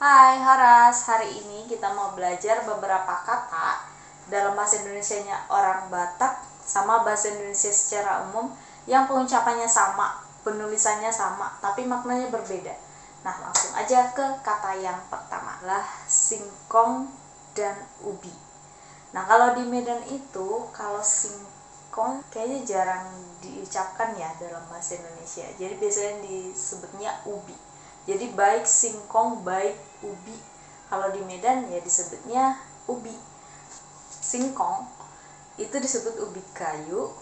Hai Horas, hari ini kita mau belajar beberapa kata dalam bahasa Indonesianya orang Batak sama bahasa Indonesia secara umum yang pengucapannya sama, penulisannya sama, tapi maknanya berbeda. Nah, langsung aja ke kata yang pertama lah, singkong dan ubi. Nah, kalau di Medan itu, kalau singkong kayaknya jarang diucapkan ya dalam bahasa Indonesia. Jadi biasanya disebutnya ubi. Jadi baik singkong baik ubi. Kalau di Medan ya disebutnya ubi. Singkong itu disebut ubi kayu,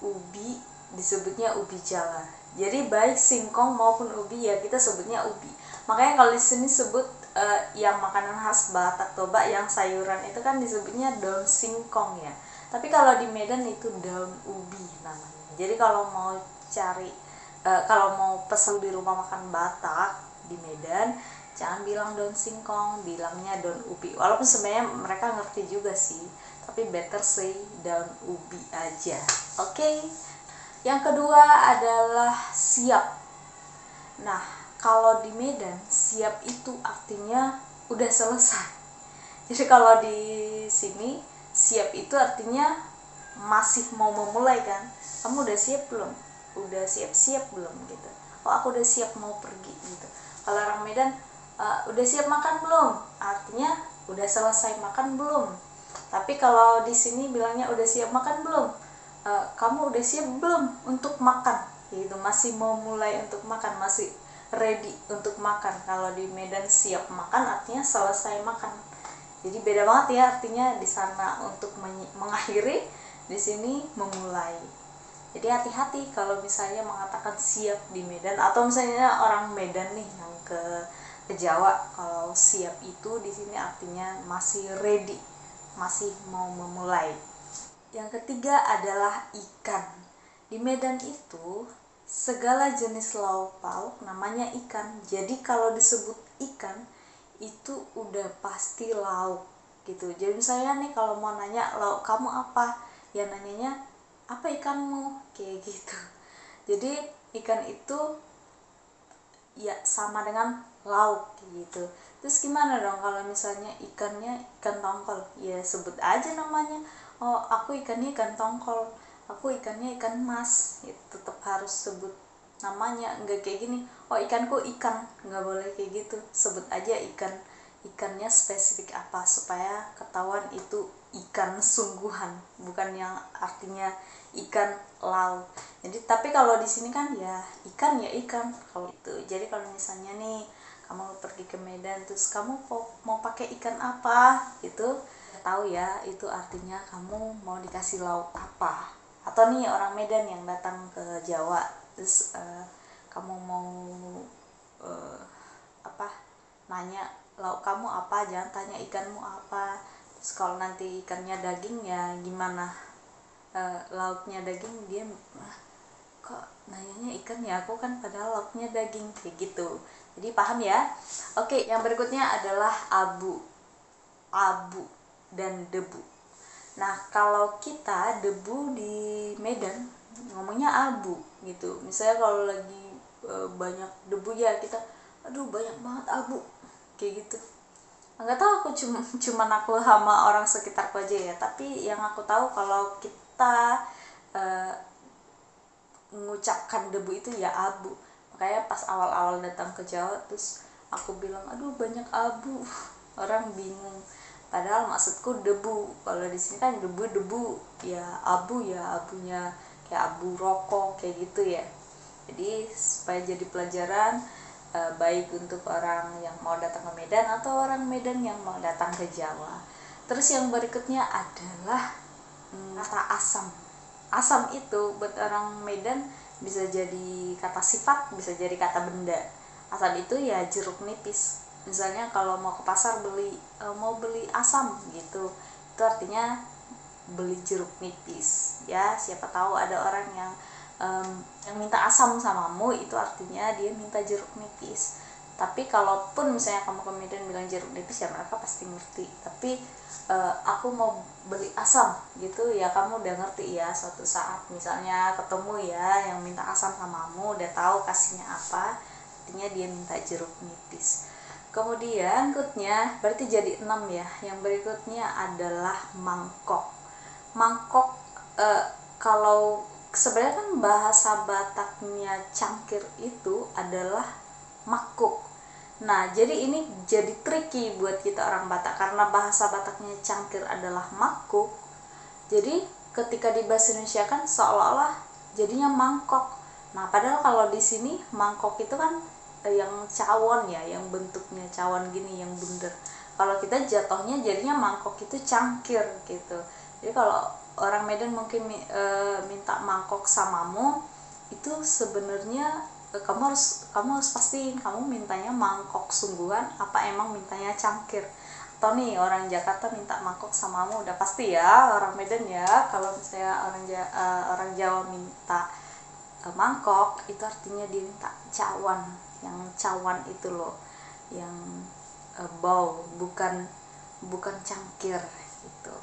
ubi disebutnya ubi jalar. Jadi baik singkong maupun ubi ya kita sebutnya ubi. Makanya kalau di sini sebut yang makanan khas Batak Toba yang sayuran itu kan disebutnya daun singkong ya. Tapi kalau di Medan itu daun ubi namanya. Jadi kalau mau cari kalau mau pesen di rumah makan Batak di Medan, jangan bilang daun singkong, bilangnya daun ubi. Walaupun sebenarnya mereka ngerti juga sih, tapi better say daun ubi aja. Oke. Yang kedua adalah siap. Nah, kalau di Medan, siap itu artinya udah selesai. Jadi kalau di sini, siap itu artinya masih mau memulai kan. Kamu udah siap belum? Udah siap-siap belum gitu. Oh, aku udah siap mau pergi gitu. Kalau orang Medan, udah siap makan belum? Artinya udah selesai makan belum? Tapi kalau di sini bilangnya udah siap makan belum? Kamu udah siap belum untuk makan? Gitu, masih mau mulai untuk makan, masih ready untuk makan. Kalau di Medan siap makan artinya selesai makan. Jadi beda banget ya artinya, di sana untuk mengakhiri, di sini memulai. Jadi hati-hati kalau misalnya mengatakan siap di Medan, atau misalnya orang Medan nih yang ke Jawa, kalau siap itu di sini artinya masih ready, masih mau memulai. Yang ketiga adalah ikan. Di Medan itu segala jenis lauk pauk namanya ikan. Jadi kalau disebut ikan itu udah pasti lauk gitu. Jadi misalnya nih kalau mau nanya lauk kamu apa, ya nanyanya apa ikanmu, kayak gitu. Jadi ikan itu ya sama dengan lauk gitu. Terus gimana dong kalau misalnya ikannya ikan tongkol? Ya sebut aja namanya. Oh, aku ikannya ikan tongkol, aku ikannya ikan mas. Itu tetap harus sebut namanya, enggak kayak gini, oh ikanku ikan, nggak boleh kayak gitu. Sebut aja ikannya spesifik apa supaya ketahuan itu ikan sungguhan, bukan yang artinya ikan laut. Jadi tapi kalau di sini kan ya ikan kalau itu. Jadi kalau misalnya nih kamu pergi ke Medan terus kamu mau pakai ikan apa gitu, tahu ya itu artinya kamu mau dikasih lauk apa. Atau nih orang Medan yang datang ke Jawa terus kamu mau nanya lauk kamu apa, jangan tanya ikanmu apa. Terus kalau nanti ikannya daging ya gimana, lauknya daging, dia kok nanyanya ikan ya, aku kan padahal lauknya daging, kayak gitu. Jadi paham ya. Oke, yang berikutnya adalah abu dan debu. Nah, kalau kita debu di Medan ngomongnya abu gitu. Misalnya kalau lagi banyak debu ya kita, aduh banyak banget abu, kayak gitu. Nggak tahu, aku cuman aku sama orang sekitarku aja ya, tapi yang aku tahu kalau kita mengucapkan debu itu ya abu. Makanya pas awal-awal datang ke Jawa terus aku bilang aduh banyak abu, orang bingung, padahal maksudku debu. Kalau di sini kan debu ya abu, ya abunya kayak abu rokok kayak gitu ya. Jadi supaya jadi pelajaran baik untuk orang yang mau datang ke Medan atau orang Medan yang mau datang ke Jawa. Terus yang berikutnya adalah kata asam. Asam itu buat orang Medan bisa jadi kata sifat, bisa jadi kata benda. Asam itu ya jeruk nipis. Misalnya kalau mau ke pasar mau beli asam gitu, itu artinya beli jeruk nipis ya. Siapa tahu ada orang yang minta asam samamu, itu artinya dia minta jeruk nipis. Tapi kalaupun misalnya kamu ke Medan bilang jeruk nipis ya mereka pasti ngerti. Tapi aku mau beli asam gitu ya, kamu udah ngerti ya. Suatu saat misalnya ketemu ya yang minta asam samamu, udah tahu kasihnya apa, artinya dia minta jeruk nipis. Kemudian berikutnya berarti jadi 6 ya. Yang berikutnya adalah mangkok. Mangkok kalau sebenarnya kan bahasa Bataknya cangkir itu adalah makuk. Nah, jadi ini jadi tricky buat kita orang Batak karena bahasa Bataknya cangkir adalah makuk. Jadi ketika di bahasa Indonesia kan seolah-olah jadinya mangkok. Nah, padahal kalau di sini mangkok itu kan yang cawon ya, yang bentuknya cawon gini, yang bundar. Kalau kita jatuhnya jadinya mangkok itu cangkir gitu. Jadi kalau orang Medan mungkin minta mangkok samamu, itu sebenarnya kamu harus pastiin kamu mintanya mangkok sungguhan apa emang mintanya cangkir. Atau nih orang Jakarta minta mangkok samamu, udah pasti ya orang Medan ya. Kalau misalnya orang Jawa minta mangkok, itu artinya dia minta cawan, yang cawan itu loh, yang bowl, bukan cangkir gitu.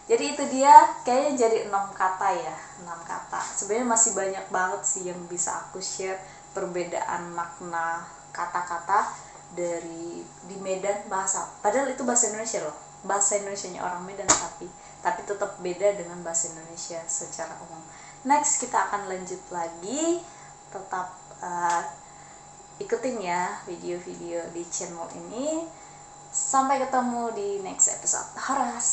Jadi itu dia, kayaknya jadi 6 kata ya, 6 kata. Sebenarnya masih banyak banget sih yang bisa aku share perbedaan makna kata-kata dari di Medan bahasa. Padahal itu bahasa Indonesia loh, bahasa Indonesianya orang Medan, tapi tetap beda dengan bahasa Indonesia secara umum. Next kita akan lanjut lagi, tetap ikutin ya video-video di channel ini. Sampai ketemu di next episode. Horas.